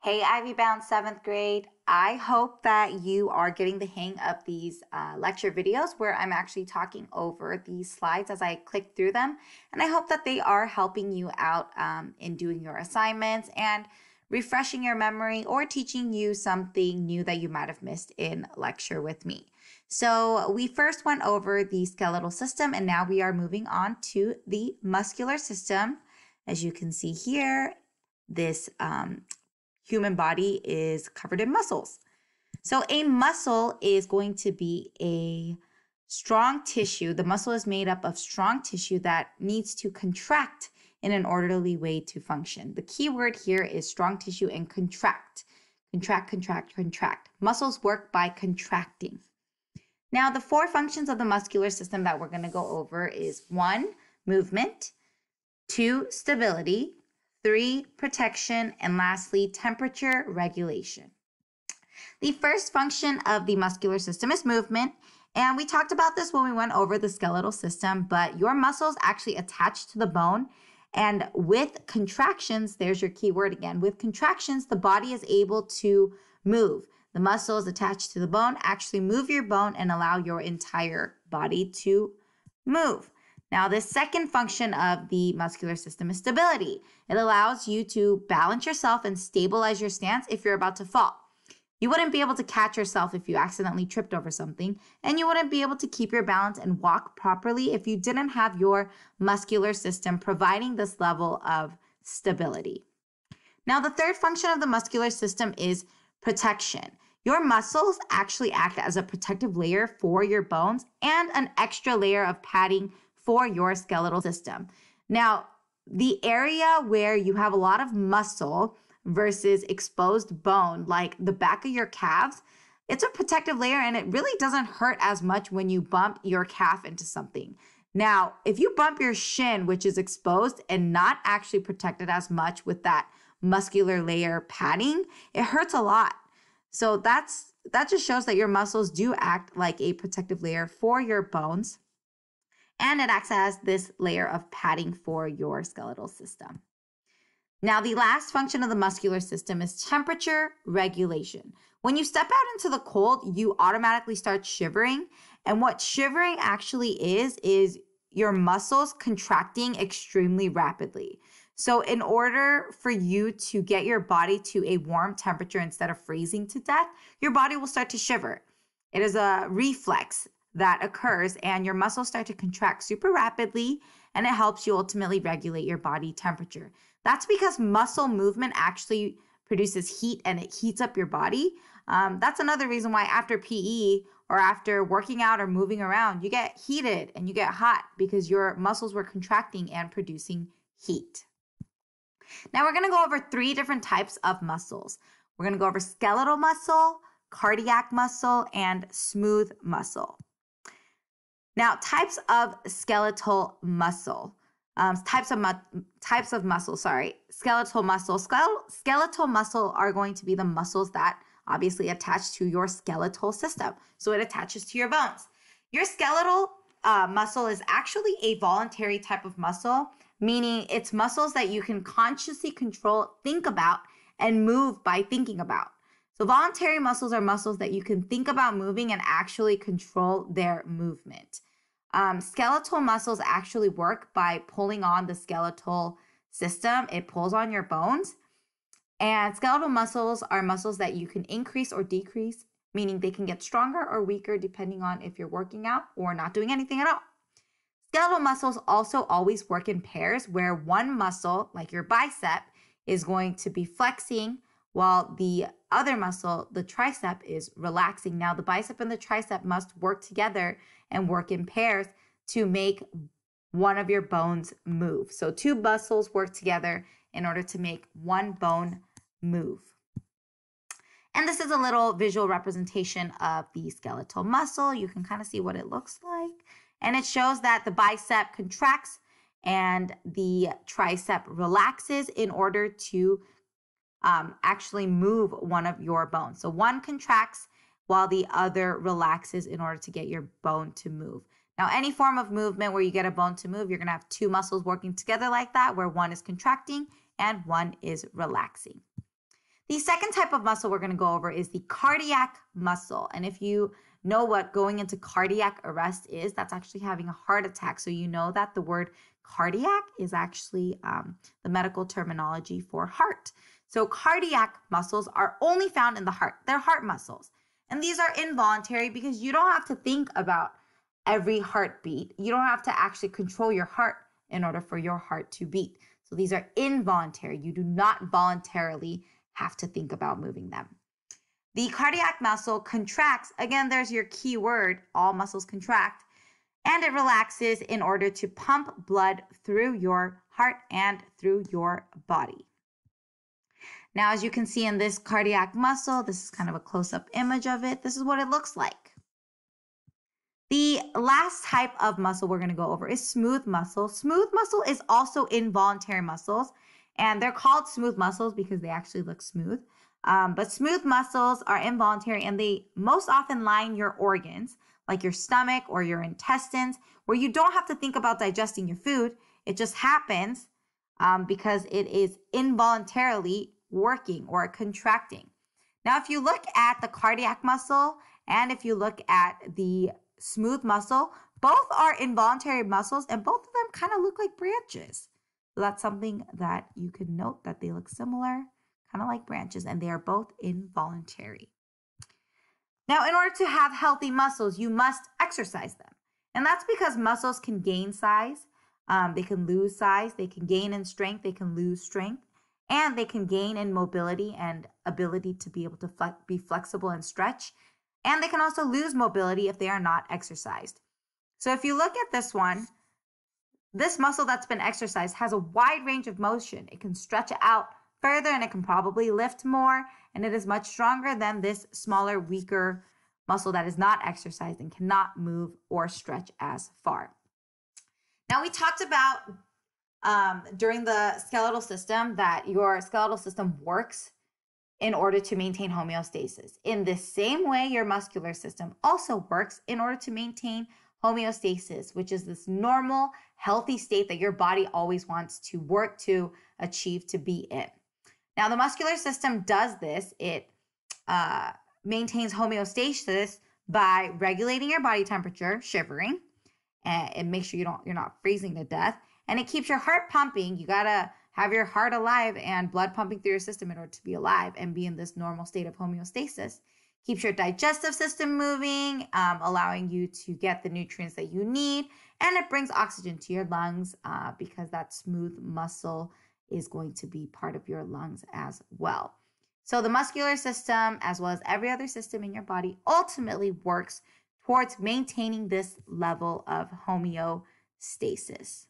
Hey, Ivy Bound 7th grade. I hope that you are getting the hang of these lecture videos where I'm actually talking over these slides as I click through them. And I hope that they are helping you out in doing your assignments and refreshing your memory or teaching you something new that you might have missed in lecture with me. So we first went over the skeletal system and now we are moving on to the muscular system. As you can see here, this human body is covered in muscles. So a muscle is going to be a strong tissue. The muscle is made up of strong tissue that needs to contract in an orderly way to function. The key word here is strong tissue and contract. Contract, contract, contract. Muscles work by contracting. Now, the four functions of the muscular system that we're going to go over is 1, movement, 2, stability, 3, protection, and lastly, temperature regulation. The first function of the muscular system is movement, and we talked about this when we went over the skeletal system, but your muscles actually attach to the bone, and with contractions, there's your key word again, with contractions, the body is able to move. The muscles attached to the bone actually move your bone and allow your entire body to move. Now, the second function of the muscular system is stability. It allows you to balance yourself and stabilize your stance if you're about to fall. You wouldn't be able to catch yourself if you accidentally tripped over something, and you wouldn't be able to keep your balance and walk properly if you didn't have your muscular system providing this level of stability. Now, the third function of the muscular system is protection. Your muscles actually act as a protective layer for your bones and an extra layer of padding for your skeletal system. Now, the area where you have a lot of muscle versus exposed bone, like the back of your calves, it's a protective layer and it really doesn't hurt as much when you bump your calf into something. Now, if you bump your shin, which is exposed and not actually protected as much with that muscular layer padding, it hurts a lot. So that just shows that your muscles do act like a protective layer for your bones. And it acts as this layer of padding for your skeletal system. Now, the last function of the muscular system is temperature regulation. When you step out into the cold, you automatically start shivering. And what shivering actually is your muscles contracting extremely rapidly. So in order for you to get your body to a warm temperature instead of freezing to death, your body will start to shiver. It is a reflex that occurs and your muscles start to contract super rapidly, and it helps you ultimately regulate your body temperature. That's because muscle movement actually produces heat and it heats up your body. That's another reason why after PE or after working out or moving around, you get heated and you get hot because your muscles were contracting and producing heat. Now we're going to go over 3 different types of muscles. We're going to go over skeletal muscle, cardiac muscle, and smooth muscle. Now, types of skeletal muscle. Skeletal muscle. Skeletal muscle are going to be the muscles that obviously attach to your skeletal system. So it attaches to your bones. Your skeletal muscle is actually a voluntary type of muscle, meaning it's muscles that you can consciously control, think about, and move by thinking about. So voluntary muscles are muscles that you can think about moving and actually control their movement. Skeletal muscles actually work by pulling on the skeletal system. It pulls on your bones. And skeletal muscles are muscles that you can increase or decrease, meaning they can get stronger or weaker depending on if you're working out or not doing anything at all. Skeletal muscles also always work in pairs where one muscle, like your bicep, is going to be flexing while the other muscle, the tricep, is relaxing. Now, the bicep and the tricep must work together and work in pairs to make one of your bones move. So 2 muscles work together in order to make one bone move. And this is a little visual representation of the skeletal muscle. You can kind of see what it looks like. And it shows that the bicep contracts and the tricep relaxes in order to actually move one of your bones. So one contracts while the other relaxes in order to get your bone to move. Now, any form of movement where you get a bone to move, you're going to have 2 muscles working together like that, where one is contracting and one is relaxing. The second type of muscle we're going to go over is the cardiac muscle. And if you know what going into cardiac arrest is, that's actually having a heart attack. So you know that the word cardiac is actually the medical terminology for heart. So cardiac muscles are only found in the heart. They're heart muscles. And these are involuntary because you don't have to think about every heartbeat. You don't have to actually control your heart in order for your heart to beat. So these are involuntary. You do not voluntarily have to think about moving them. The cardiac muscle contracts. Again, there's your key word. All muscles contract. And it relaxes in order to pump blood through your heart and through your body. Now, as you can see in this cardiac muscle, this is kind of a close-up image of it. This is what it looks like. The last type of muscle we're going to go over is smooth muscle. Smooth muscle is also involuntary muscles, and they're called smooth muscles because they actually look smooth. But smooth muscles are involuntary, and they most often line your organs, like your stomach or your intestines, where you don't have to think about digesting your food. It just happens because it is involuntarily working or contracting. Now, if you look at the cardiac muscle and if you look at the smooth muscle, both are involuntary muscles and both of them kind of look like branches. So that's something that you can note, that they look similar, kind of like branches, and they are both involuntary. Now, in order to have healthy muscles, you must exercise them. And that's because muscles can gain size, they can lose size, they can gain in strength, they can lose strength, and they can gain in mobility and ability to be able to be flexible and stretch. And they can also lose mobility if they are not exercised. So if you look at this one, this muscle that's been exercised has a wide range of motion. It can stretch out further and it can probably lift more. And it is much stronger than this smaller, weaker muscle that is not exercised and cannot move or stretch as far. Now, we talked about during the skeletal system that your skeletal system works in order to maintain homeostasis. In the same way, your muscular system also works in order to maintain homeostasis, which is this normal, healthy state that your body always wants to work to achieve, to be in. Now, the muscular system does this. It maintains homeostasis by regulating your body temperature, shivering, and make sure you're not freezing to death. And it keeps your heart pumping. You gotta have your heart alive and blood pumping through your system in order to be alive and be in this normal state of homeostasis. Keeps your digestive system moving, allowing you to get the nutrients that you need. And it brings oxygen to your lungs because that smooth muscle is going to be part of your lungs as well. So the muscular system, as well as every other system in your body, ultimately works towards maintaining this level of homeostasis.